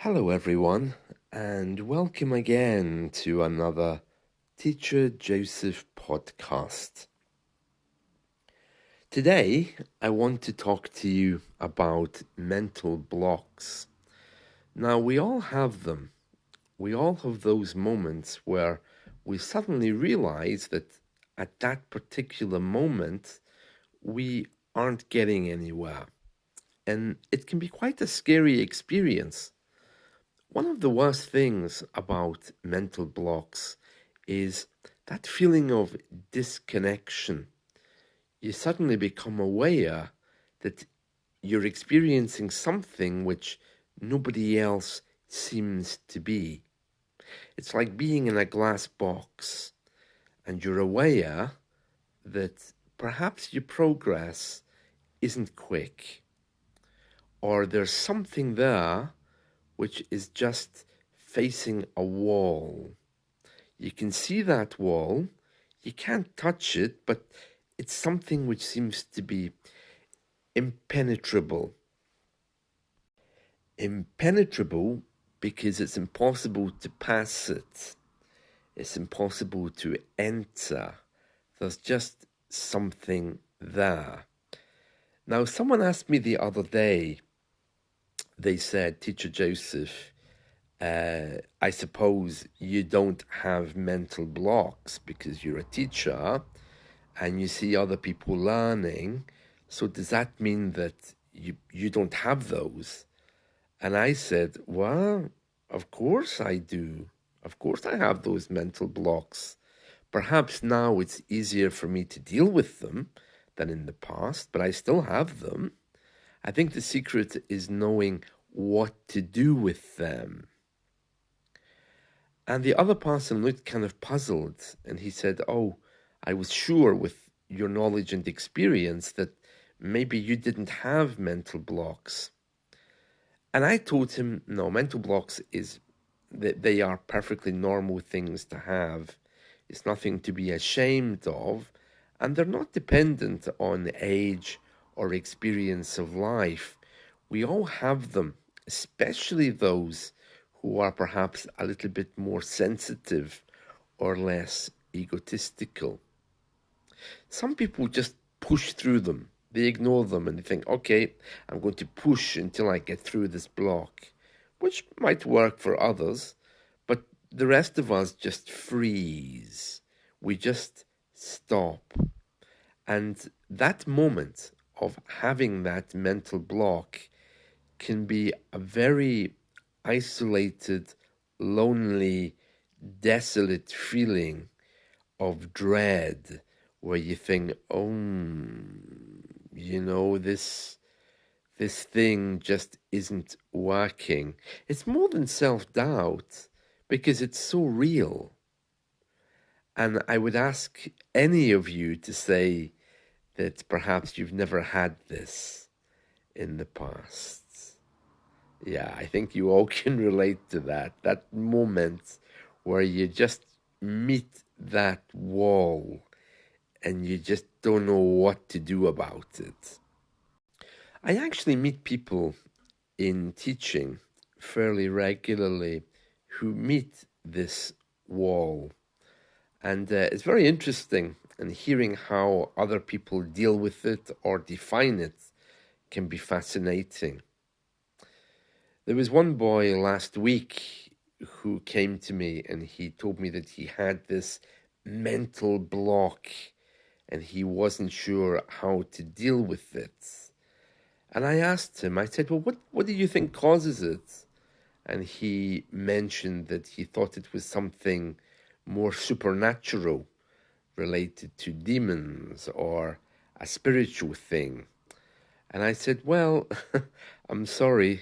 Hello, everyone, and welcome again to another Teacher Joseph podcast. Today, I want to talk to you about mental blocks. Now, we all have them. We all have those moments where we suddenly realize that at that particular moment, we aren't getting anywhere. And it can be quite a scary experience. One of the worst things about mental blocks is that feeling of disconnection. You suddenly become aware that you're experiencing something which nobody else seems to be. It's like being in a glass box and you're aware that perhaps your progress isn't quick, or there's something there which is just facing a wall. You can see that wall, you can't touch it, but it's something which seems to be impenetrable. Impenetrable because it's impossible to pass it. It's impossible to enter. There's just something there. Now, someone asked me the other day, they said, Teacher Joseph, I suppose you don't have mental blocks because you're a teacher and you see other people learning. So does that mean that you don't have those? And I said, well, of course I do. Of course I have those mental blocks. Perhaps now it's easier for me to deal with them than in the past, but I still have them. I think the secret is knowing what to do with them. And the other person looked kind of puzzled, and he said, oh, I was sure with your knowledge and experience that maybe you didn't have mental blocks. And I told him, no, mental blocks is that they are perfectly normal things to have. It's nothing to be ashamed of, and they're not dependent on age or experience of life. We all have them, especially those who are perhaps a little bit more sensitive or less egotistical. Some people just push through them. They ignore them and they think, okay, I'm going to push until I get through this block, which might work for others, but the rest of us just freeze. We just stop. And that moment of having that mental block can be a very isolated, lonely, desolate feeling of dread where you think, oh, this thing just isn't working. It's more than self-doubt because it's so real. And I would ask any of you to say that perhaps you've never had this in the past. Yeah, I think you all can relate to that moment where you just meet that wall and you just don't know what to do about it. I actually meet people in teaching fairly regularly who meet this wall. And it's very interesting, and hearing how other people deal with it or define it can be fascinating. There was one boy last week who came to me and he told me that he had this mental block and he wasn't sure how to deal with it. And I asked him, I said, well, what do you think causes it? And he mentioned that he thought it was something more supernatural related to demons or a spiritual thing. And I said, well, I'm sorry,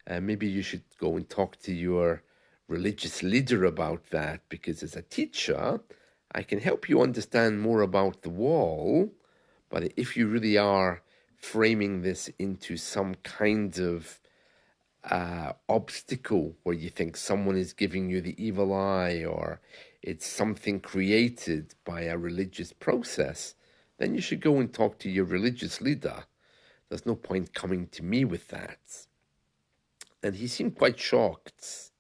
maybe you should go and talk to your religious leader about that, because as a teacher, I can help you understand more about the wall, but if you really are framing this into some kind of obstacle where you think someone is giving you the evil eye or it's something created by a religious process, then you should go and talk to your religious leader. There's no point coming to me with that. and he seemed quite shocked.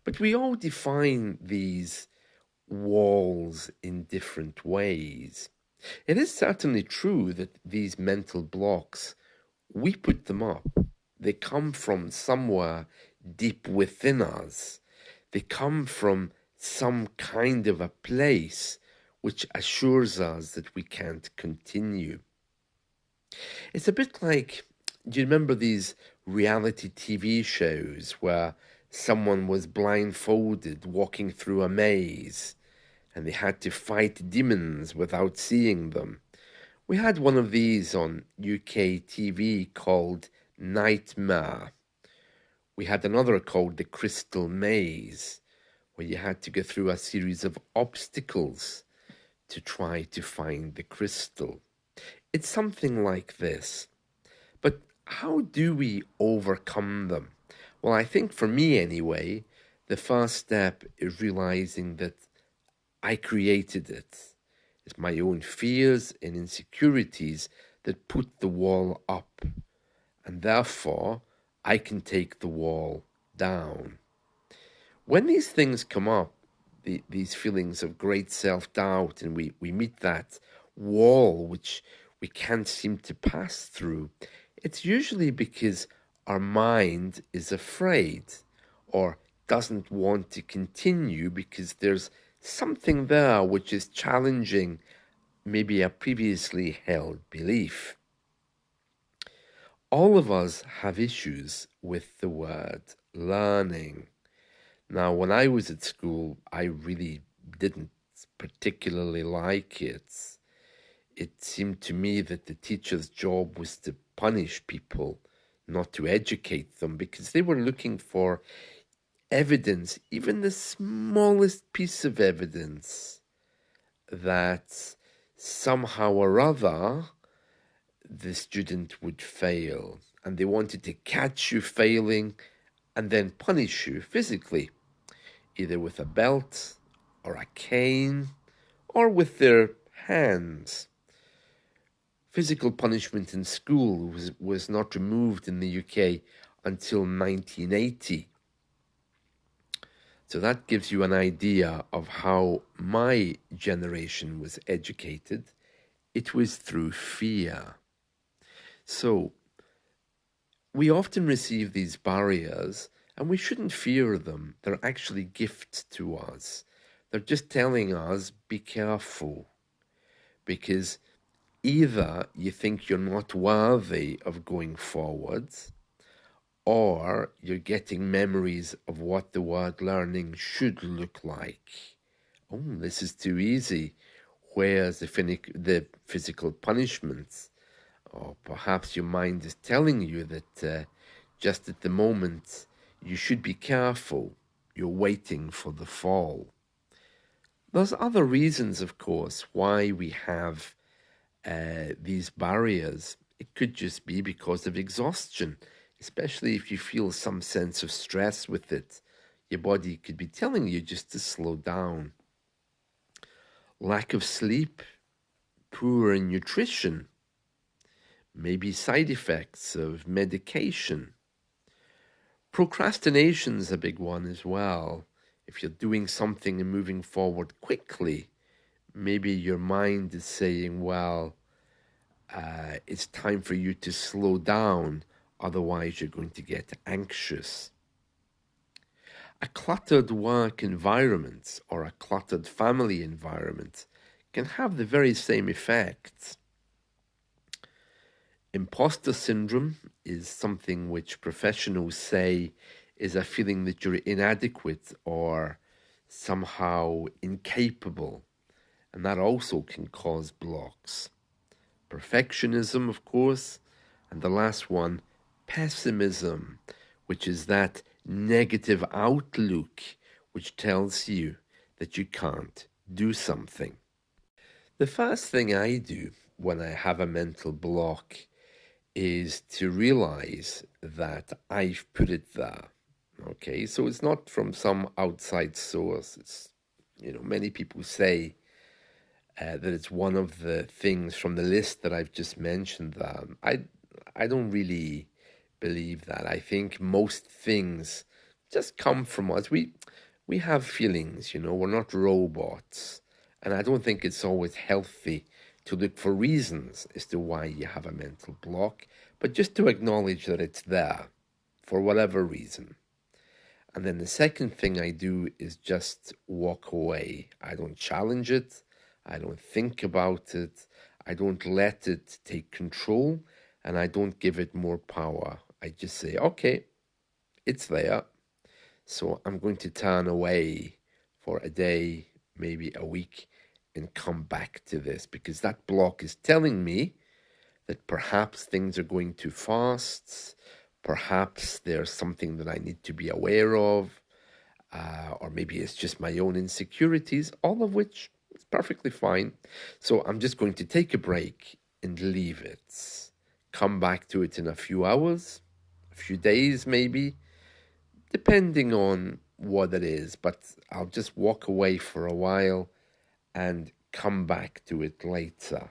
But we all define these walls in different ways. It is certainly true that these mental blocks, we put them up. They come from somewhere deep within us. They come from some kind of a place which assures us that we can't continue. It's a bit like, do you remember these reality TV shows where someone was blindfolded walking through a maze and they had to fight demons without seeing them? We had one of these on UK TV called Nightmare. We had another called The Crystal Maze, where you had to go through a series of obstacles to try to find the crystal. It's something like this. But how do we overcome them? Well, I think for me anyway, the first step is realizing that I created it. It's my own fears and insecurities that put the wall up, and therefore I can take the wall down. When these things come up, these feelings of great self-doubt, and we meet that wall which we can't seem to pass through, it's usually because our mind is afraid or doesn't want to continue because there's something there which is challenging maybe a previously held belief. All of us have issues with the word learning. Now, when I was at school, I really didn't particularly like it. It seemed to me that the teacher's job was to punish people, not to educate them, because they were looking for evidence, even the smallest piece of evidence, that somehow or other the student would fail. And they wanted to catch you failing and then punish you physically, either with a belt or a cane or with their hands. Physical punishment in school was not removed in the UK until 1980. So that gives you an idea of how my generation was educated. It was through fear. So we often receive these barriers and we shouldn't fear them. They're actually gifts to us. They're just telling us, be careful. Because either you think you're not worthy of going forwards, or you're getting memories of what the word learning should look like. Oh, this is too easy. Where's the physical punishments? Or perhaps your mind is telling you that just at the moment you should be careful. You're waiting for the fall. There's other reasons, of course, why we have these barriers. It could just be because of exhaustion, especially if you feel some sense of stress with it. Your body could be telling you just to slow down. Lack of sleep, poor nutrition, maybe side effects of medication. Procrastination's a big one as well. If you're doing something and moving forward quickly, maybe your mind is saying, well, it's time for you to slow down, otherwise you're going to get anxious. A cluttered work environment or a cluttered family environment can have the very same effects. Imposter syndrome is something which professionals say is a feeling that you're inadequate or somehow incapable, and that also can cause blocks. Perfectionism, of course, and the last one, pessimism, which is that negative outlook which tells you that you can't do something. The first thing I do when I have a mental block is to realize that I've put it there. Okay, so it's not from some outside source. It's, many people say that it's one of the things from the list that I've just mentioned there. I don't really believe that. I think most things just come from us. We have feelings, we're not robots. And I don't think it's always healthy to look for reasons as to why you have a mental block, but just to acknowledge that it's there for whatever reason. And then the second thing I do is just walk away. I don't challenge it. I don't think about it. I don't let it take control, and I don't give it more power. I just say, okay, it's there. So I'm going to turn away for a day, maybe a week, and come back to this because that block is telling me that perhaps things are going too fast. Perhaps there's something that I need to be aware of. Or maybe it's just my own insecurities, all of which is perfectly fine. So I'm just going to take a break and leave it. Come back to it in a few hours, a few days maybe, depending on what it is. But I'll just walk away for a while and come back to it later.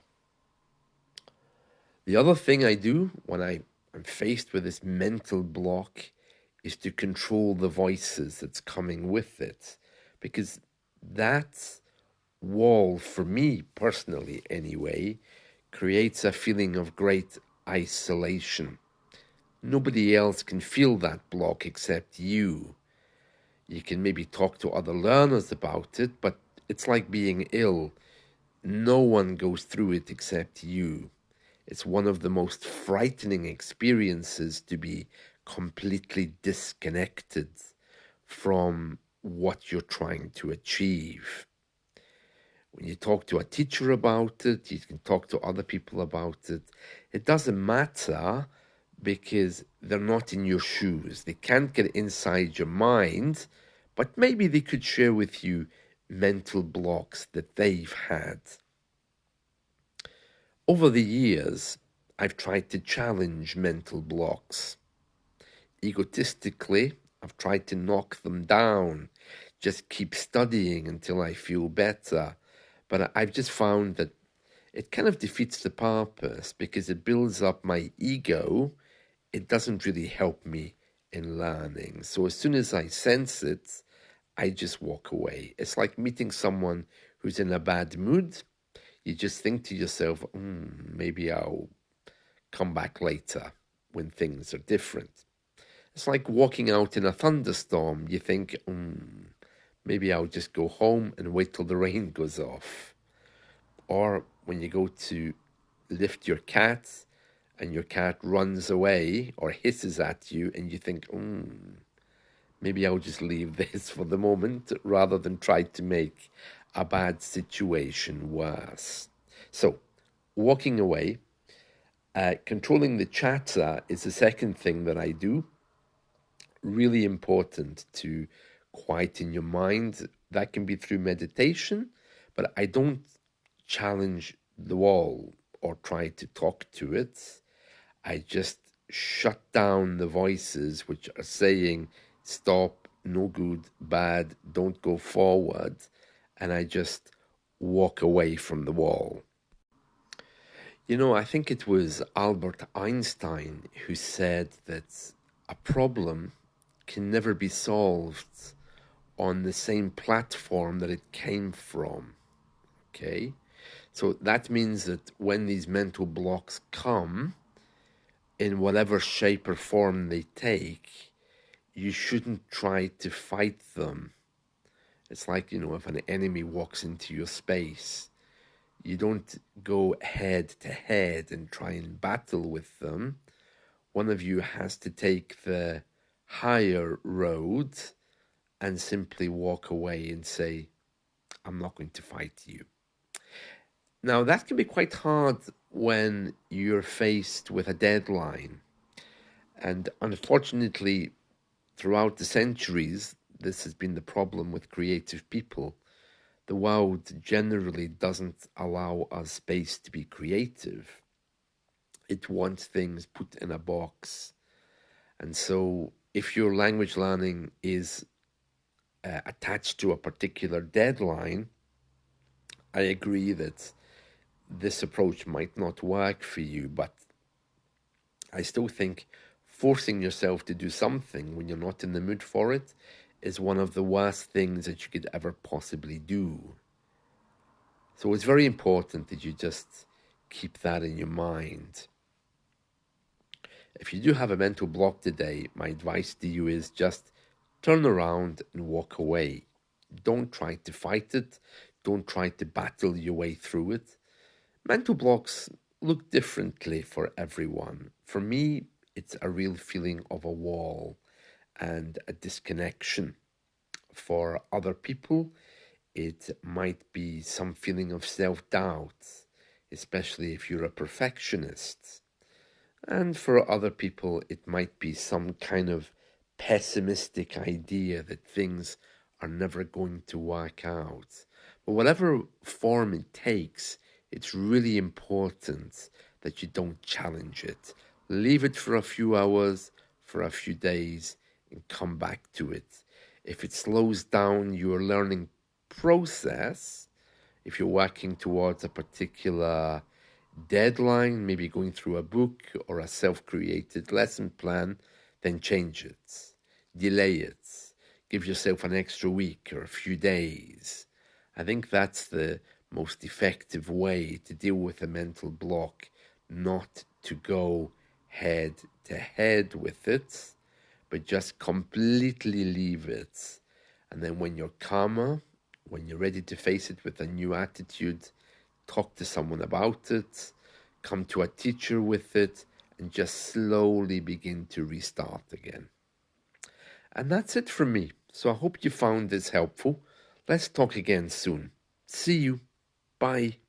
The other thing I do when I'm faced with this mental block is to control the voices that's coming with it. Because that wall, for me personally anyway, creates a feeling of great isolation. Nobody else can feel that block except you. You can maybe talk to other learners about it, but it's like being ill. No one goes through it except you. It's one of the most frightening experiences to be completely disconnected from what you're trying to achieve. When you talk to a teacher about it, you can talk to other people about it. It doesn't matter because they're not in your shoes. They can't get inside your mind, but maybe they could share with you mental blocks that they've had. Over the years, I've tried to challenge mental blocks. Egotistically, I've tried to knock them down, just keep studying until I feel better. But I've just found that it kind of defeats the purpose because it builds up my ego. It doesn't really help me in learning. So as soon as I sense it, I just walk away. It's like meeting someone who's in a bad mood. You just think to yourself, maybe I'll come back later when things are different. It's like walking out in a thunderstorm. You think, maybe I'll just go home and wait till the rain goes off. Or when you go to lift your cat and your cat runs away or hisses at you and you think, maybe I'll just leave this for the moment rather than try to make a bad situation worse. So, walking away, controlling the chatter is the second thing that I do. Really important to quieten your mind. That can be through meditation, but I don't challenge the wall or try to talk to it. I just shut down the voices which are saying, stop, no good, bad, don't go forward. And I just walk away from the wall. I think it was Albert Einstein who said that a problem can never be solved on the same platform that it came from. Okay? So that means that when these mental blocks come, in whatever shape or form they take, you shouldn't try to fight them. It's like, if an enemy walks into your space, you don't go head to head and try and battle with them. One of you has to take the higher road and simply walk away and say, I'm not going to fight you. Now, that can be quite hard when you're faced with a deadline. And unfortunately, throughout the centuries, this has been the problem with creative people. The world generally doesn't allow us space to be creative. It wants things put in a box. And so if your language learning is attached to a particular deadline, I agree that this approach might not work for you, but I still think forcing yourself to do something when you're not in the mood for it is one of the worst things that you could ever possibly do. So it's very important that you just keep that in your mind. If you do have a mental block today, my advice to you is just turn around and walk away. Don't try to fight it. Don't try to battle your way through it. Mental blocks look differently for everyone. For me, it's a real feeling of a wall and a disconnection. For other people, it might be some feeling of self doubt, especially if you're a perfectionist. And for other people, it might be some kind of pessimistic idea that things are never going to work out. But whatever form it takes, it's really important that you don't challenge it. Leave it for a few hours, for a few days, and come back to it. If it slows down your learning process, if you're working towards a particular deadline, maybe going through a book or a self created lesson plan, then change it, delay it, give yourself an extra week or a few days. I think that's the most effective way to deal with a mental block, not to go head to head with it, but just completely leave it. And then when you're calmer, when you're ready to face it with a new attitude, talk to someone about it, come to a teacher with it, and just slowly begin to restart again. And that's it from me. So I hope you found this helpful. Let's talk again soon. See you. Bye.